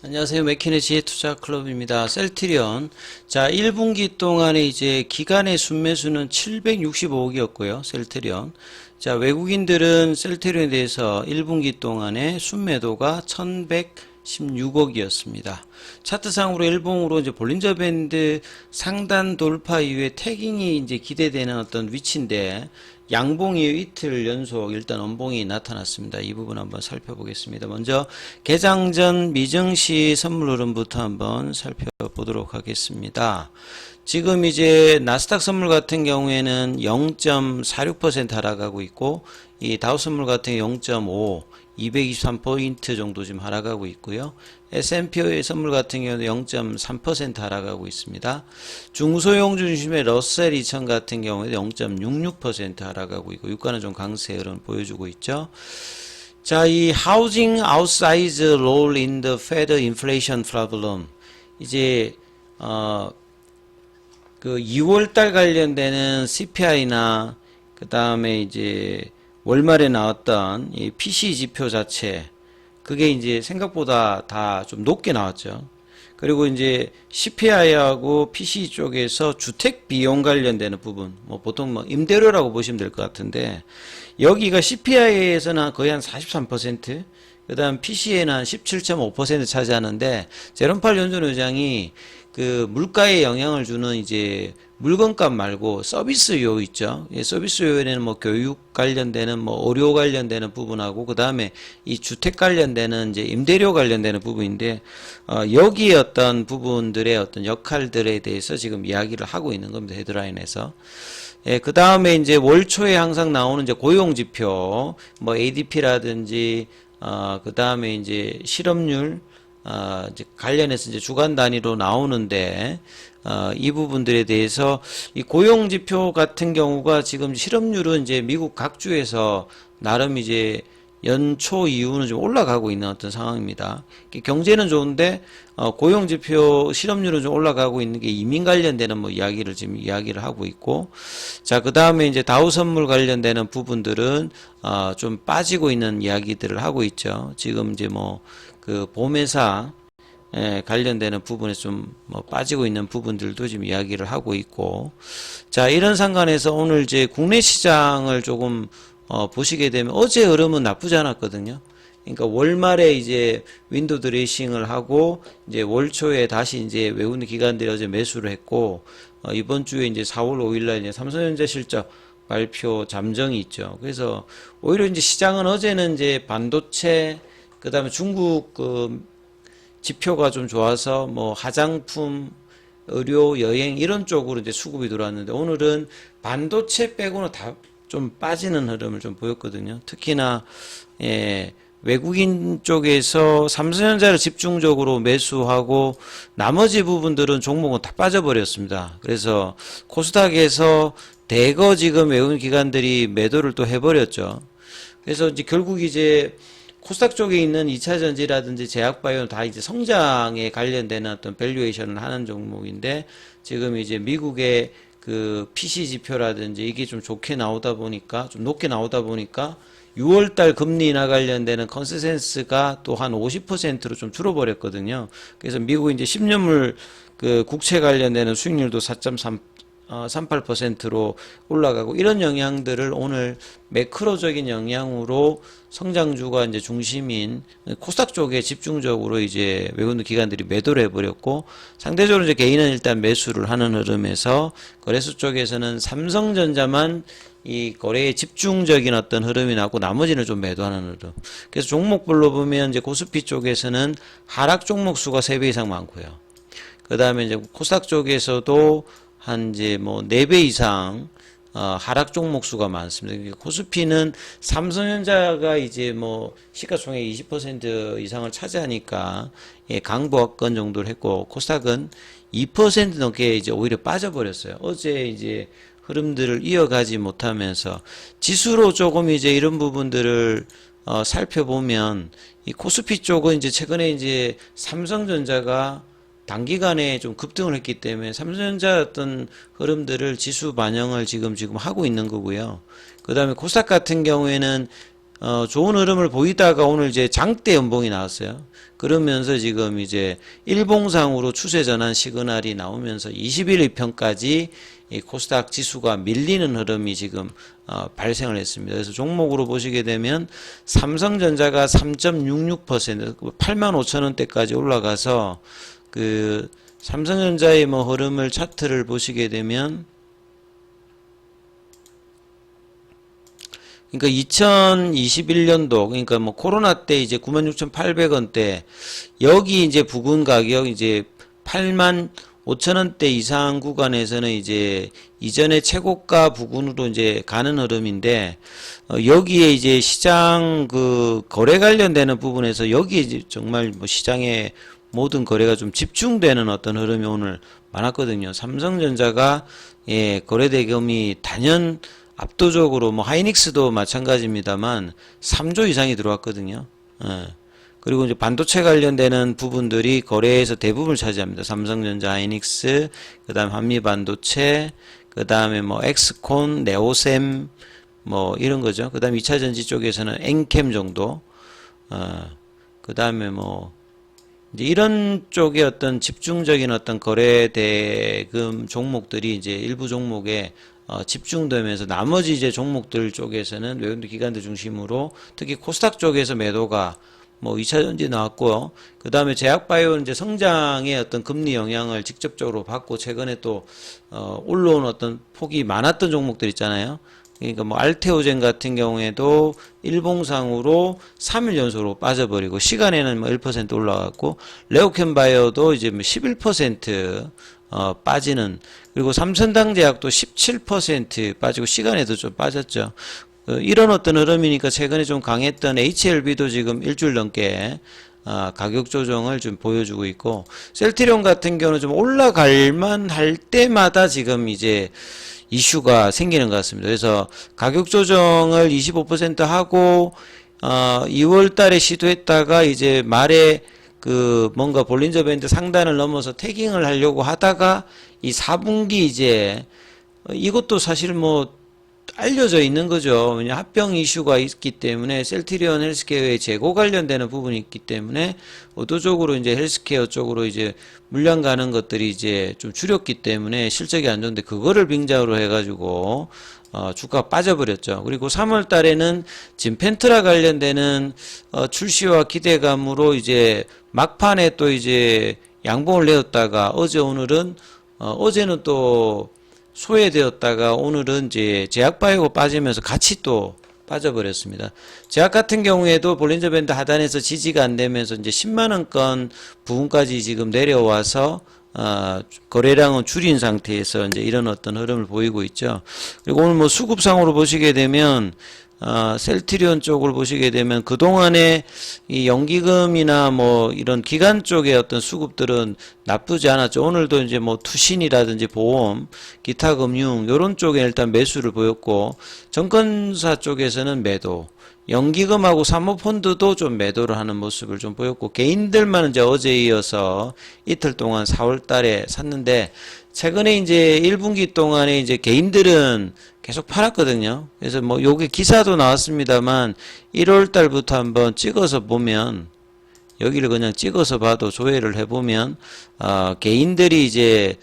안녕하세요. 맥키네지의 투자클럽입니다. 셀트리온. 자, 1분기 동안에 이제 기간의 순매수는 765억이었고요. 셀트리온. 자, 외국인들은 셀트리온에 대해서 1분기 동안에 순매도가 1116억이었습니다. 차트상으로 일봉으로 이제 볼린저 밴드 상단 돌파 이후에 태깅이 이제 기대되는 어떤 위치인데 양봉이 이틀 연속 일단 원봉이 나타났습니다. 이 부분 한번 살펴보겠습니다. 먼저 개장 전 미증시 선물 흐름부터 한번 살펴보도록 하겠습니다. 지금 이제 나스닥 선물 같은 경우에는 0.46% 하락하고 있고 이 다우 선물 같은 경우 0.5 223포인트 정도 지금 하락하고 있고요. S&P 선물 같은 경우는 0.3% 하락하고 있습니다. 중소형 중심의 러셀 2000 같은 경우에 0.66% 하락하고 있고 유가는 좀 강세 흐름을 보여주고 있죠. 자, 이 Housing Outsized Role in the Fed Inflation Problem 이제 그 2월달 관련되는 CPI나 그 다음에 이제 월말에 나왔던 이 PC 지표 자체 그게 이제 생각보다 다 좀 높게 나왔죠. 그리고 이제 CPI하고 PC 쪽에서 주택 비용 관련되는 부분, 뭐 보통 뭐 임대료라고 보시면 될 것 같은데 여기가 CPI에서는 거의 한 43%, 그 다음 PC에는 한 17.5% 차지하는데 제롬 팔 연준 의장이 그 물가에 영향을 주는 이제 물건값 말고 서비스요 있죠. 예, 서비스요에는 뭐 교육 관련되는 뭐 의료 관련되는 부분하고 그 다음에 이 주택 관련되는 이제 임대료 관련되는 부분인데 여기에 어떤 부분들의 어떤 역할들에 대해서 지금 이야기를 하고 있는 겁니다. 헤드라인에서. 예, 그 다음에 이제 월 초에 항상 나오는 이제 고용 지표, 뭐 ADP라든지 그 다음에 이제 실업률 이제 관련해서 이제 주간 단위로 나오는데, 이 부분들에 대해서 이 고용 지표 같은 경우가 지금 실업률은 이제 미국 각 주에서 나름 이제 연초 이후는 좀 올라가고 있는 어떤 상황입니다. 경제는 좋은데, 고용 지표 실업률은 좀 올라가고 있는 게 이민 관련되는 뭐 이야기를 지금 이야기를 하고 있고, 자, 그 다음에 이제 다우 선물 관련되는 부분들은, 좀 빠지고 있는 이야기들을 하고 있죠. 지금 이제 뭐, 그 보매사 관련되는 부분에 좀 뭐 빠지고 있는 부분들도 지금 이야기를 하고 있고, 자, 이런 상관에서 오늘 이제 국내 시장을 조금 보시게 되면 어제 흐름은 나쁘지 않았거든요. 그러니까 월말에 이제 윈도우 드레싱을 하고 이제 월 초에 다시 이제 외국인 기관들이 어제 매수를 했고, 이번 주에 이제 4월 5일 날 이제 삼성전자 실적 발표 잠정이 있죠. 그래서 오히려 이제 시장은 어제는 이제 반도체 그 다음에 중국 그 지표가 좀 좋아서 뭐 화장품, 의료, 여행 이런 쪽으로 이제 수급이 들어왔는데 오늘은 반도체 빼고는 다 좀 빠지는 흐름을 좀 보였거든요. 특히나 외국인 쪽에서 삼성전자를 집중적으로 매수하고 나머지 부분들은 종목은 다 빠져버렸습니다. 그래서 코스닥에서 대거 지금 외국인 기관들이 매도를 또 해버렸죠. 그래서 이제 결국 이제 코스닥 쪽에 있는 2차전지라든지 제약바이오는 다 이제 성장에 관련되는 어떤 밸류에이션을 하는 종목인데 지금 이제 미국의 그 PC 지표라든지 이게 좀 좋게 나오다 보니까 좀 높게 나오다 보니까 6월달 금리 인하 관련되는 컨센서스가 또 한 50%로 좀 줄어버렸거든요. 그래서 미국 이제 10년물 그 국채 관련되는 수익률도 4.38%로 올라가고 이런 영향들을 오늘 매크로적인 영향으로 성장주가 이제 중심인 코스닥 쪽에 집중적으로 이제 외국인 기관들이 매도를 해버렸고 상대적으로 이제 개인은 일단 매수를 하는 흐름에서 거래소 쪽에서는 삼성전자만 이 거래에 집중적인 어떤 흐름이 나고 나머지는 좀 매도하는 흐름. 그래서 종목별로 보면 이제 코스피 쪽에서는 하락 종목 수가 3배 이상 많고요. 그 다음에 이제 코스닥 쪽에서도 한 이제 뭐 4배 이상 하락 종목 수가 많습니다. 코스피는 삼성전자가 이제 뭐 시가총액 20% 이상을 차지하니까 강보합권 정도를 했고 코스닥은 2% 넘게 이제 오히려 빠져버렸어요. 어제 이제 흐름들을 이어가지 못하면서 지수로 조금 이제 이런 부분들을 살펴보면 이 코스피 쪽은 이제 최근에 이제 삼성전자가 단기간에 좀 급등을 했기 때문에 삼성전자 어떤 흐름들을 지수 반영을 지금 하고 있는 거고요. 그 다음에 코스닥 같은 경우에는 좋은 흐름을 보이다가 오늘 이제 장대 연봉이 나왔어요. 그러면서 지금 이제 일봉상으로 추세 전환 시그널이 나오면서 21일 편까지 이 코스닥 지수가 밀리는 흐름이 지금 발생을 했습니다. 그래서 종목으로 보시게 되면 삼성전자가 3.66% 85,000원대까지 올라가서 그 삼성전자의 뭐 흐름을 차트를 보시게 되면 그러니까 2021년도 그러니까 뭐 코로나 때 이제 96,800원대 여기 이제 부근 가격 이제 85,000원대 이상 구간에서는 이제 이전의 최고가 부근으로 이제 가는 흐름인데 여기에 이제 시장 그 거래 관련되는 부분에서 여기에 이제 정말 뭐 시장의 모든 거래가 좀 집중되는 어떤 흐름이 오늘 많았거든요. 삼성전자가 거래 대금이 단연 압도적으로 뭐 하이닉스도 마찬가지입니다만 3조 이상이 들어왔거든요. 그리고 이제 반도체 관련되는 부분들이 거래에서 대부분을 차지합니다. 삼성전자, 하이닉스, 그다음 한미반도체, 그다음에 뭐 엑스콘, 네오셈 뭐 이런 거죠. 그다음 2차전지 쪽에서는 엔캠 정도. 그다음에 뭐 이제 이런 쪽의 어떤 집중적인 어떤 거래 대금 종목들이 이제 일부 종목에 집중되면서 나머지 이제 종목들 쪽에서는 외국인 기관들 중심으로 특히 코스닥 쪽에서 매도가 뭐 2차전지 나왔고요. 그 다음에 제약바이오는 이제 성장의 어떤 금리 영향을 직접적으로 받고 최근에 또 올라온 어떤 폭이 많았던 종목들 있잖아요. 그러니까 뭐 알테오젠 같은 경우에도 일봉상으로 3일 연속으로 빠져버리고 시간에는 뭐 1% 올라갔고 레오캠바이오도 이제 뭐 11% 빠지는 그리고 삼천당제약도 17% 빠지고 시간에도 좀 빠졌죠. 이런 어떤 흐름이니까 최근에 좀 강했던 HLB도 지금 일주일 넘게 가격 조정을 좀 보여주고 있고 셀트리온 같은 경우는 좀 올라갈만 할 때마다 지금 이제 이슈가 생기는 것 같습니다. 그래서 가격 조정을 25% 하고 2월 달에 시도했다가 이제 말에 그 뭔가 볼린저 밴드 상단을 넘어서 태깅을 하려고 하다가 이 4분기 이제 이것도 사실 뭐 알려져 있는 거죠. 왜냐 합병 이슈가 있기 때문에 셀트리온 헬스케어의 재고 관련되는 부분이 있기 때문에 의도적으로 이제 헬스케어 쪽으로 이제 물량 가는 것들이 이제 좀 줄였기 때문에 실적이 안 좋은데 그거를 빙자로 해가지고 주가가 빠져버렸죠. 그리고 3월 달에는 지금 펜트라 관련되는 출시와 기대감으로 이제 막판에 또 이제 양봉을 내었다가 어제 오늘은 어제는 또 소외되었다가 오늘은 이제 제약바이오가 빠지면서 같이 또 빠져버렸습니다. 제약 같은 경우에도 볼린저 밴드 하단에서 지지가 안 되면서 이제 10만원권 부분까지 지금 내려와서 거래량은 줄인 상태에서 이제 이런 어떤 흐름을 보이고 있죠. 그리고 오늘 뭐 수급상으로 보시게 되면 셀트리온 쪽을 보시게 되면 그동안에 이 연기금이나 뭐 이런 기관 쪽의 어떤 수급들은 나쁘지 않았죠. 오늘도 이제 뭐 투신이라든지 보험, 기타 금융 요런 쪽에 일단 매수를 보였고 정권사 쪽에서는 매도, 연기금하고 사모펀드도 좀 매도를 하는 모습을 좀 보였고 개인들만 이제 어제 이어서 이틀 동안 4월 달에 샀는데 최근에 이제 1분기 동안에 이제 개인들은 계속 팔았거든요. 그래서 뭐 요게 기사도 나왔습니다만 1월 달부터 한번 찍어서 보면 여기를 그냥 찍어서 봐도 조회를 해보면 개인들이 이제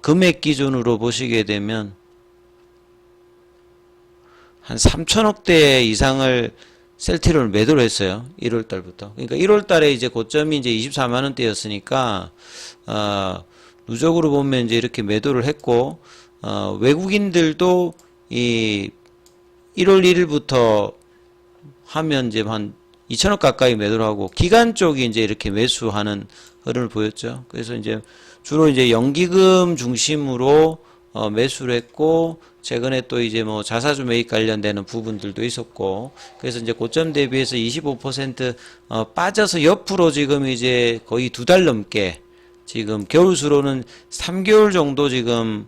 금액 기준으로 보시게 되면 한 3천억대 이상을 셀트리온을 매도를 했어요. 1월 달부터. 그러니까 1월 달에 이제 고점이 이제 24만 원대였으니까 누적으로 보면 이제 이렇게 매도를 했고 외국인들도 이 1월 1일부터 하면 이제 한 2천억 가까이 매도를 하고 기관 쪽이 이제 이렇게 매수하는 흐름을 보였죠. 그래서 이제 주로 이제 연기금 중심으로 매수를 했고 최근에 또 이제 뭐 자사주 매입 관련되는 부분들도 있었고 그래서 이제 고점 대비해서 25% 빠져서 옆으로 지금 이제 거의 2달 넘게 지금 겨울수로는 3개월 정도 지금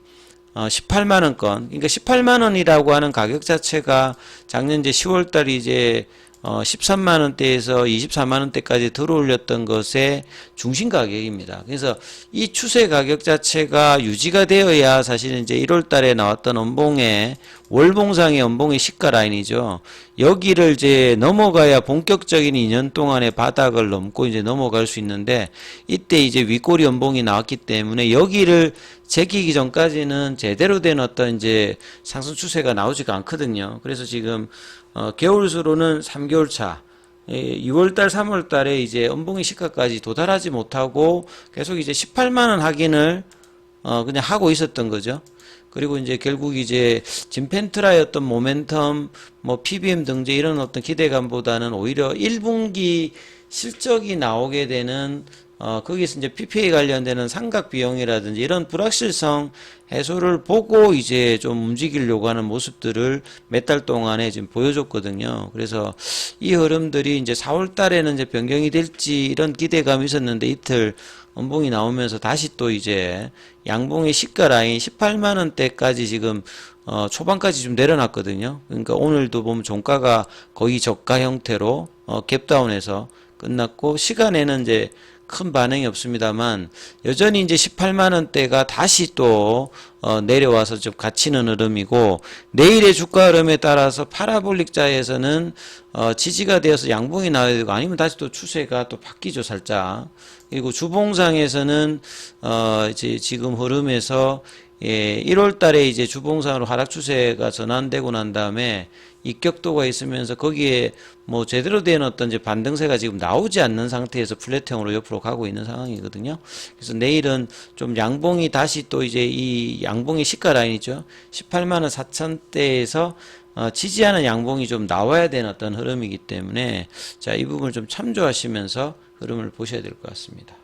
18만원권 그러니까 18만원이라고 하는 가격 자체가 작년 이제 10월달이 이제 13만 원대에서 24만 원대까지 들어올렸던 것의 중심 가격입니다. 그래서 이 추세 가격 자체가 유지가 되어야 사실은 이제 1월 달에 나왔던 연봉의 월봉상의 연봉의 시가 라인이죠. 여기를 이제 넘어가야 본격적인 2년 동안의 바닥을 넘고 이제 넘어갈 수 있는데, 이때 이제 윗꼬리 연봉이 나왔기 때문에 여기를 제끼기 전까지는 제대로 된 어떤 이제 상승 추세가 나오지가 않거든요. 그래서 지금 개월수로는 3개월 차, 2월달, 3월달에 이제 연봉의 시가까지 도달하지 못하고 계속 이제 18만 원 확인을 그냥 하고 있었던 거죠. 그리고 이제 결국 이제 진펜트라의 어떤 모멘텀, 뭐 PBM 등재 이런 어떤 기대감보다는 오히려 1분기 실적이 나오게 되는 거기서 이제 PPA 관련되는 상각 비용이라든지 이런 불확실성 해소를 보고 이제 좀 움직이려고 하는 모습들을 몇 달 동안에 지금 보여줬거든요. 그래서 이 흐름들이 이제 4월 달에는 이제 변경이 될지 이런 기대감이 있었는데, 이틀 연봉이 나오면서 다시 또 이제 양봉의 시가 라인 18만 원대까지 지금 초반까지 좀 내려놨거든요. 그러니까 오늘도 보면 종가가 거의 저가 형태로 갭다운해서 끝났고, 시간에는 이제 큰 반응이 없습니다만 여전히 이제 18만 원대가 다시 또 내려와서 좀 갇히는 흐름이고, 내일의 주가 흐름에 따라서 파라볼릭자에서는 지지가 되어서 양봉이 나와야 되고, 아니면 다시 또 추세가 또 바뀌죠, 살짝. 그리고 주봉상에서는 이제 지금 흐름에서 1월 달에 이제 주봉상으로 하락 추세가 전환되고 난 다음에 입격도가 있으면서 거기에 뭐 제대로 된 어떤 이제 반등세가 지금 나오지 않는 상태에서 플랫형으로 옆으로 가고 있는 상황이거든요. 그래서 내일은 좀 양봉이 다시 또 이제 이 양봉의 시가 라인이죠. 18만 원 4천대에서 지지하는 양봉이 좀 나와야 되는 어떤 흐름이기 때문에, 자, 이 부분을 좀 참조하시면서 흐름을 보셔야 될 것 같습니다.